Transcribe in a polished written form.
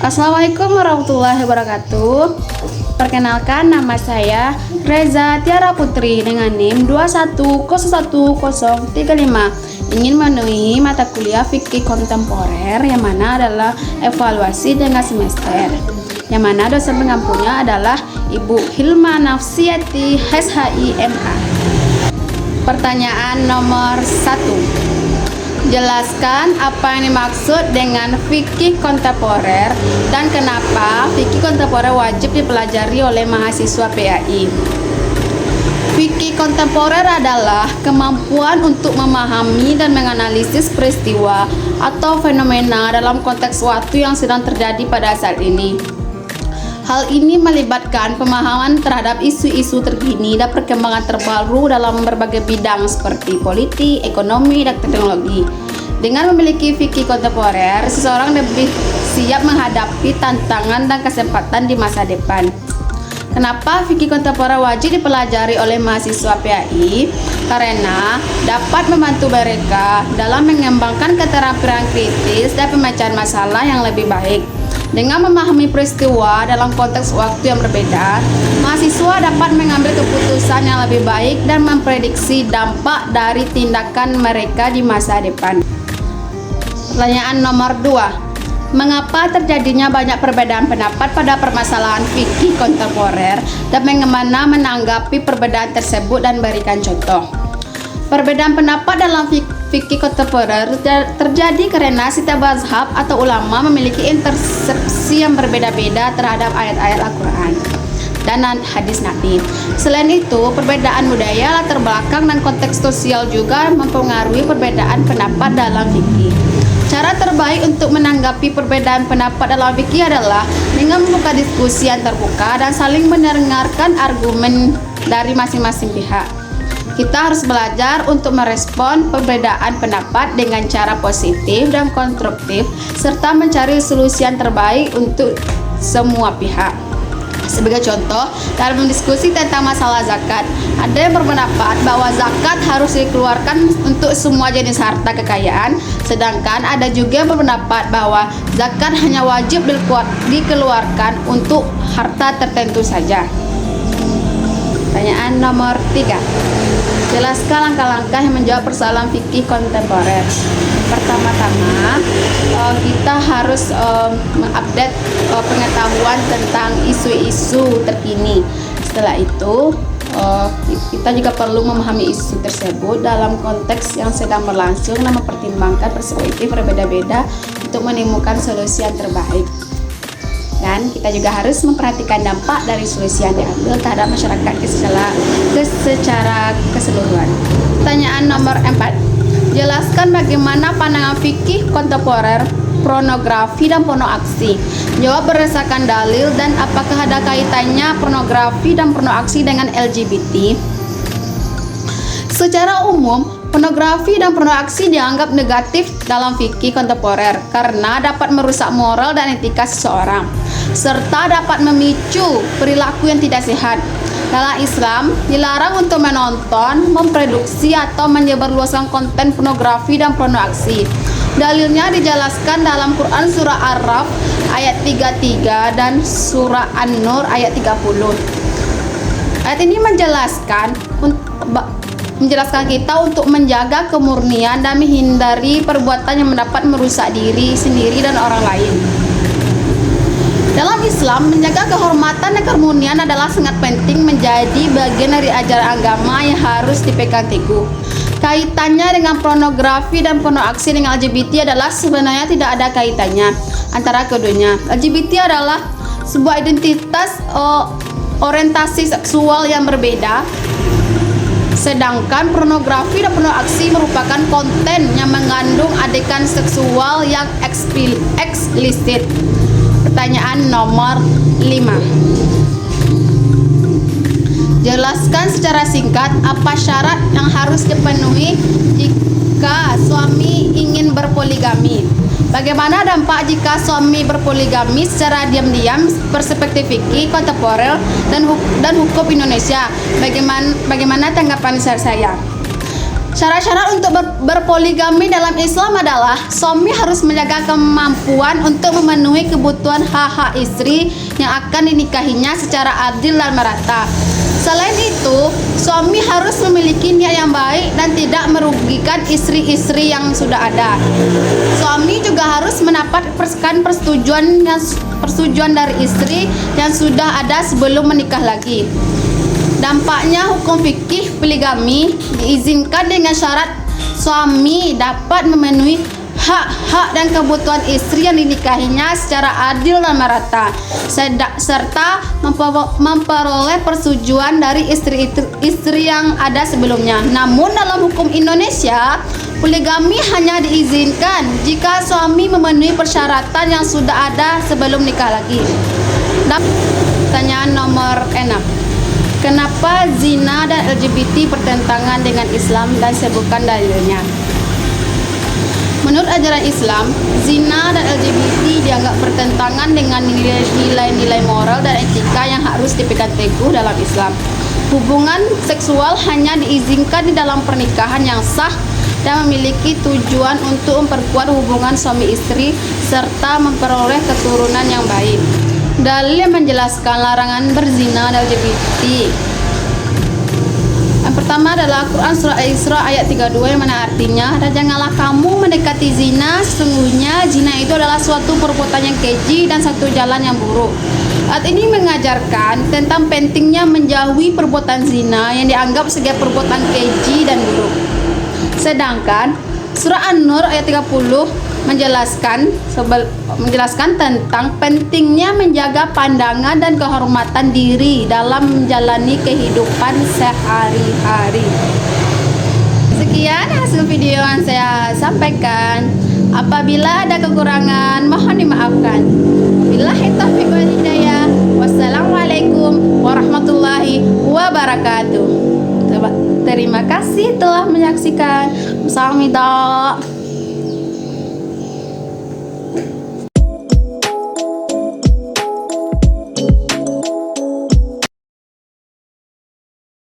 Assalamualaikum warahmatullahi wabarakatuh. Perkenalkan, nama saya Reza Tiara Putri dengan NIM 2101035. Ingin memenuhi mata kuliah fikih kontemporer yang mana adalah evaluasi tengah semester, yang mana dosen pengampunya adalah Ibu Hilma Nafsiyati SHIMA. Pertanyaan nomor 1. Jelaskan apa yang dimaksud dengan fikih kontemporer dan kenapa fikih kontemporer wajib dipelajari oleh mahasiswa PAI. Fikih kontemporer adalah kemampuan untuk memahami dan menganalisis peristiwa atau fenomena dalam konteks waktu yang sedang terjadi pada saat ini. Hal ini melibatkan pemahaman terhadap isu-isu terkini dan perkembangan terbaru dalam berbagai bidang seperti politik, ekonomi, dan teknologi. Dengan memiliki fikih kontemporer, seseorang lebih siap menghadapi tantangan dan kesempatan di masa depan. Kenapa fikih kontemporer wajib dipelajari oleh mahasiswa PAI? Karena dapat membantu mereka dalam mengembangkan keterampilan kritis dan pemecahan masalah yang lebih baik. Dengan memahami peristiwa dalam konteks waktu yang berbeda, mahasiswa dapat mengambil keputusan yang lebih baik dan memprediksi dampak dari tindakan mereka di masa depan. Pertanyaan nomor 2. Mengapa terjadinya banyak perbedaan pendapat pada permasalahan fikih kontemporer dan bagaimana menanggapi perbedaan tersebut dan berikan contoh. Perbedaan pendapat dalam fikih kontemporer terjadi karena setiap mazhab atau ulama memiliki intersepsi yang berbeda-beda terhadap ayat-ayat Al-Quran dan hadis Nabi. Selain itu, perbedaan budaya, latar belakang, dan konteks sosial juga mempengaruhi perbedaan pendapat dalam fikih. Cara terbaik untuk menanggapi perbedaan pendapat dalam fikih adalah dengan membuka diskusi yang terbuka dan saling mendengarkan argumen dari masing-masing pihak. Kita harus belajar untuk merespon perbedaan pendapat dengan cara positif dan konstruktif, serta mencari solusi yang terbaik untuk semua pihak. Sebagai contoh, dalam diskusi tentang masalah zakat, ada yang berpendapat bahwa zakat harus dikeluarkan untuk semua jenis harta kekayaan, sedangkan ada juga yang berpendapat bahwa zakat hanya wajib dikeluarkan untuk harta tertentu saja. Pertanyaan nomor 3. Jelaskan langkah-langkah yang menjawab persoalan fikih kontemporer. Pertama-tama, kita harus mengupdate pengetahuan tentang isu-isu terkini. Setelah itu, kita juga perlu memahami isu tersebut dalam konteks yang sedang berlangsung dan mempertimbangkan perspektif berbeda-beda untuk menemukan solusi yang terbaik. Dan kita juga harus memperhatikan dampak dari solusi yang diambil terhadap masyarakat secara keseluruhan. Pertanyaan nomor 4. Jelaskan bagaimana pandangan fikih kontemporer, pornografi dan pornoaksi. Jawab berdasarkan dalil dan apakah ada kaitannya pornografi dan pornoaksi dengan LGBT. Secara umum, pornografi dan pornoaksi dianggap negatif dalam fikih kontemporer karena dapat merusak moral dan etika seseorang, serta dapat memicu perilaku yang tidak sehat. Dalam Islam, dilarang untuk menonton, memproduksi, atau menyebarluaskan konten pornografi dan pornoaksi. Dalilnya dijelaskan dalam Quran Surah Ar-Raf ayat 33 dan Surah An-Nur ayat 30. Ayat ini menjelaskan kita untuk menjaga kemurnian dan menghindari perbuatan yang dapat merusak diri sendiri dan orang lain. Dalam Islam, menjaga kehormatan dan kemurnian adalah sangat penting menjadi bagian dari ajaran agama yang harus dipegang teguh. Kaitannya dengan pornografi dan pornoaksi dengan LGBT adalah sebenarnya tidak ada kaitannya antara keduanya. LGBT adalah sebuah identitas orientasi seksual yang berbeda, sedangkan pornografi dan pornoaksi merupakan konten yang mengandung adegan seksual yang eksplisit. Pertanyaan nomor 5. Jelaskan secara singkat apa syarat yang harus dipenuhi jika suami ingin berpoligami. Bagaimana dampak jika suami berpoligami secara diam-diam perspektif fikih kontemporer dan hukum Indonesia? Bagaimana tanggapan saya? Syarat-syarat untuk berpoligami dalam Islam adalah suami harus menjaga kemampuan untuk memenuhi kebutuhan hak-hak istri yang akan dinikahinya secara adil dan merata. Selain itu, suami harus memiliki niat yang baik dan tidak merugikan istri-istri yang sudah ada. Suami juga harus mendapatkan persetujuan dari istri yang sudah ada sebelum menikah lagi. Dampaknya hukum fikih poligami diizinkan dengan syarat suami dapat memenuhi hak-hak dan kebutuhan istri yang dinikahinya secara adil dan merata, serta memperoleh persetujuan dari istri yang ada sebelumnya. Namun dalam hukum Indonesia, poligami hanya diizinkan jika suami memenuhi persyaratan yang sudah ada sebelum nikah lagi. Dan pertanyaan nomor 6. Kenapa zina dan LGBT bertentangan dengan Islam dan sebutkan dalilnya? Menurut ajaran Islam, zina dan LGBT dianggap bertentangan dengan nilai-nilai moral dan etika yang harus dipegang teguh dalam Islam. Hubungan seksual hanya diizinkan di dalam pernikahan yang sah dan memiliki tujuan untuk memperkuat hubungan suami istri serta memperoleh keturunan yang baik. Dalil yang menjelaskan larangan berzina dan LGBT. Yang pertama adalah Quran Surah Al-Isra ayat 32 yang mana artinya, dan janganlah kamu mendekati zina, sesungguhnya zina itu adalah suatu perbuatan yang keji dan satu jalan yang buruk. Ayat ini mengajarkan tentang pentingnya menjauhi perbuatan zina yang dianggap sebagai perbuatan keji dan buruk. Sedangkan Surah An-Nur ayat 30 menjelaskan tentang pentingnya menjaga pandangan dan kehormatan diri dalam menjalani kehidupan sehari-hari. Sekian hasil video yang saya sampaikan. Apabila ada kekurangan, mohon dimaafkan. Billahi taufiq wal hidayah. Wassalamualaikum warahmatullahi wabarakatuh. Terima kasih telah menyaksikan. Samida.